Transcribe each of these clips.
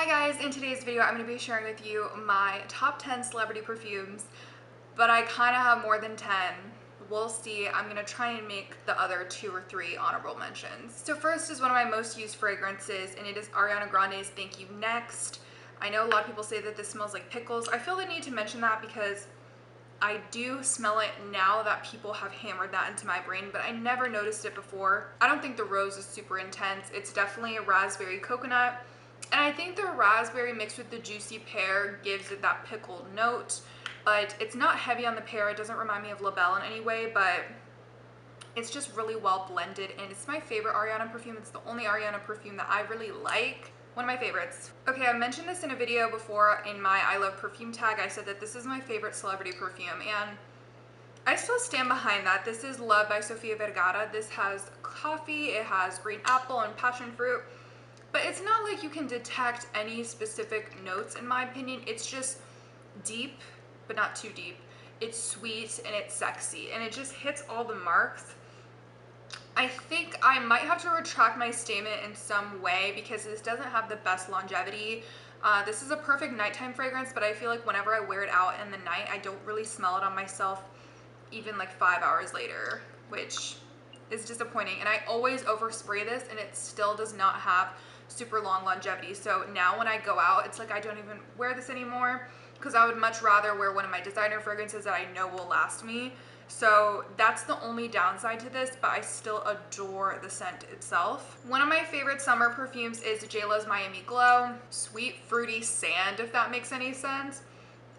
Hi guys, in today's video I'm going to be sharing with you my top 10 celebrity perfumes, but I kind of have more than 10. We'll see. I'm going to try and make the other 2 or 3 honorable mentions. So first is one of my most used fragrances, and it is Ariana Grande's Thank You Next. I know a lot of people say that this smells like pickles. I feel the need to mention that because I do smell it now that people have hammered that into my brain, but I never noticed it before. I don't think the rose is super intense. It's definitely a raspberry coconut. And I think the raspberry mixed with the juicy pear gives it that pickled note, but it's not heavy on the pear. It doesn't remind me of La Belle in any way, but it's just really well blended, and it's my favorite Ariana perfume. It's the only Ariana perfume that I really like. One of my favorites. Okay, I mentioned this in a video before in my I Love Perfume tag. I said that this is my favorite celebrity perfume, and I still stand behind that. This is Love by Sofia Vergara. This has coffee, it has green apple and passion fruit, but it's not like you can detect any specific notes in my opinion. It's just deep, but not too deep. It's sweet and it's sexy, and it just hits all the marks. I think I might have to retract my statement in some way because this doesn't have the best longevity. This is a perfect nighttime fragrance, but I feel like whenever I wear it out in the night, I don't really smell it on myself even like 5 hours later, which is disappointing. And I always overspray this and it still does not have super long longevity. So now when I go out, it's like I don't even wear this anymore because I would much rather wear one of my designer fragrances that I know will last me. So that's the only downside to this, but I still adore the scent itself. One of my favorite summer perfumes is JLo's Miami Glow. Sweet, fruity sand, if that makes any sense.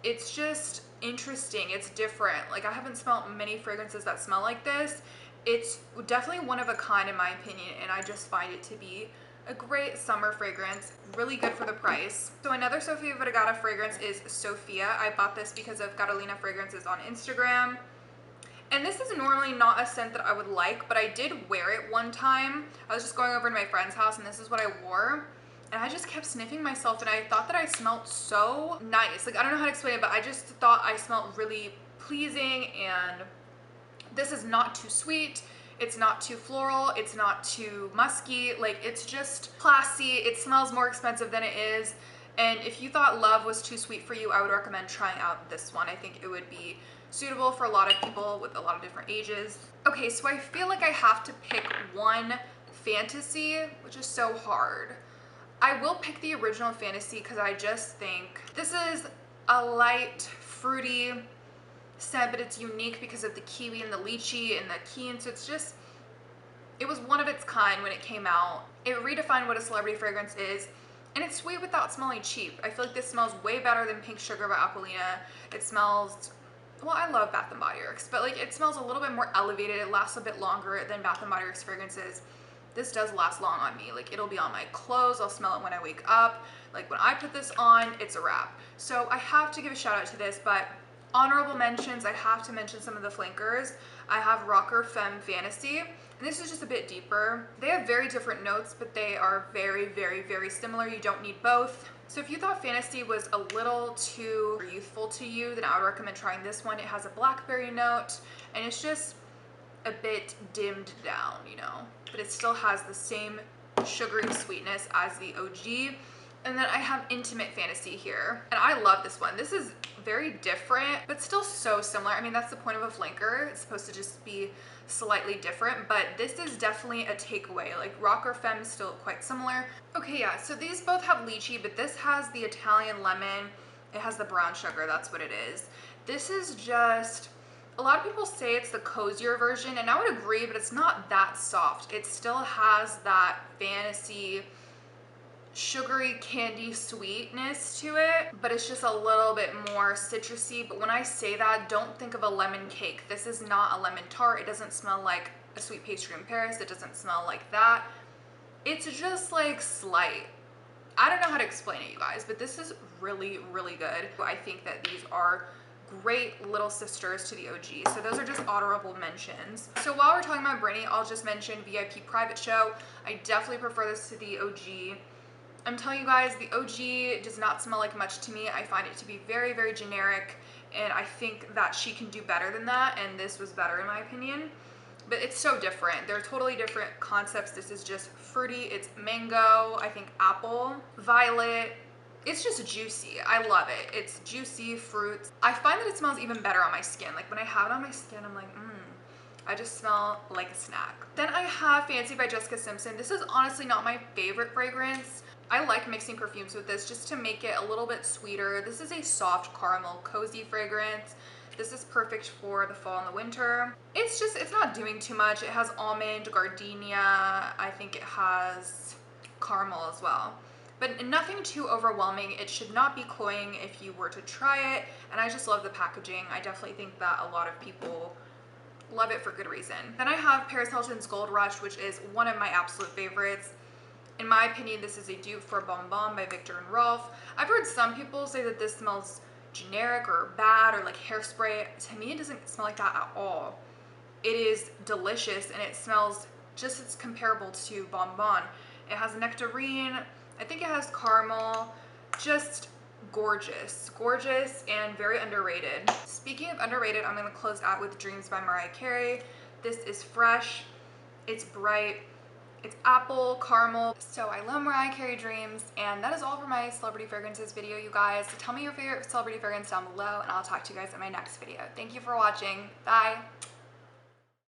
It's just interesting. It's different. Like, I haven't smelled many fragrances that smell like this. It's definitely one of a kind in my opinion, and I just find it to be a great summer fragrance, really good for the price. So another Sofia Vergara fragrance is Sofia. I bought this because of Carolina Fragrances on Instagram. And this is normally not a scent that I would like, but I did wear it one time. I was just going over to my friend's house and this is what I wore. And I just kept sniffing myself and I thought that I smelled so nice. Like, I don't know how to explain it, but I just thought I smelled really pleasing. And this is not too sweet. It's not too floral. It's not too musky. Like, it's just classy. It smells more expensive than it is. And if you thought Love was too sweet for you, I would recommend trying out this one. I think it would be suitable for a lot of people with a lot of different ages. Okay, so I feel like I have to pick one fantasy, which is so hard. I will pick the original fantasy because I just think this is a light, fruity scent, but it's unique because of the kiwi and the lychee and the keen. So it's just, it was one of its kind when it came out. It redefined what a celebrity fragrance is. And it's sweet without smelling cheap. I feel like this smells way better than Pink Sugar by Aquilina. It smells, well, I love Bath & Body Works, but like, it smells a little bit more elevated. It lasts a bit longer than Bath & Body Works fragrances. This does last long on me. Like, it'll be on my clothes. I'll smell it when I wake up. Like, when I put this on, it's a wrap. So I have to give a shout out to this, but honorable mentions, I have to mention some of the flankers. I have Rocker Femme Fantasy. And this is just a bit deeper. They have very different notes, but they are very, very, very similar. You don't need both. So if you thought Fantasy was a little too youthful to you, then I would recommend trying this one. It has a blackberry note, and it's just a bit dimmed down, you know, but it still has the same sugary sweetness as the OG. And then I have Intimate Fantasy here, and I love this one. This is very different, but still so similar. I mean, that's the point of a flanker. It's supposed to just be slightly different, but this is definitely a takeaway. Like, Rocker Femme is still quite similar. Okay, yeah, so these both have lychee, but this has the Italian lemon. It has the brown sugar, that's what it is. This is just, a lot of people say it's the cozier version, and I would agree, but it's not that soft. It still has that fantasy sugary candy sweetness to it, but it's just a little bit more citrusy. But when I say that, don't think of a lemon cake. This is not a lemon tart. It doesn't smell like a sweet pastry in Paris. It doesn't smell like that. It's just like slight. I don't know how to explain it, you guys, but this is really, really good. I think that these are great little sisters to the OG. So those are just honorable mentions. So while we're talking about Britney, I'll just mention VIP Private Show. I definitely prefer this to the OG. I'm telling you guys, the OG does not smell like much to me. I find it to be very, very generic, and I think that she can do better than that, and this was better in my opinion. But it's so different. They're totally different concepts. This is just fruity. It's mango, I think apple, violet, It's just juicy. I love it. It's juicy fruits. I find that it smells even better on my skin. Like when I have it on my skin, I'm like, I just smell like a snack. Then I have Fancy by Jessica Simpson. This is honestly not my favorite fragrance. I like mixing perfumes with this just to make it a little bit sweeter. This is a soft caramel cozy fragrance. This is perfect for the fall and the winter. It's not doing too much. It has almond, gardenia. I think it has caramel as well. But nothing too overwhelming. It should not be cloying if you were to try it. And I just love the packaging. I definitely think that a lot of people love it for good reason. Then I have Paris Hilton's Gold Rush, which is one of my absolute favorites. In my opinion, this is a dupe for Bon Bon by Viktor and Rolf. I've heard some people say that this smells generic or bad or like hairspray. To me, it doesn't smell like that at all. It is delicious and it smells just as comparable to Bon Bon. It has nectarine, I think it has caramel, just gorgeous and very underrated. Speaking of underrated, I'm gonna close out with Dreams by Mariah Carey. This is fresh, it's bright, it's apple, caramel. So I love Mariah Carey Dreams, and that is all for my celebrity fragrances video, you guys. So tell me your favorite celebrity fragrance down below, and I'll talk to you guys in my next video. Thank you for watching. Bye.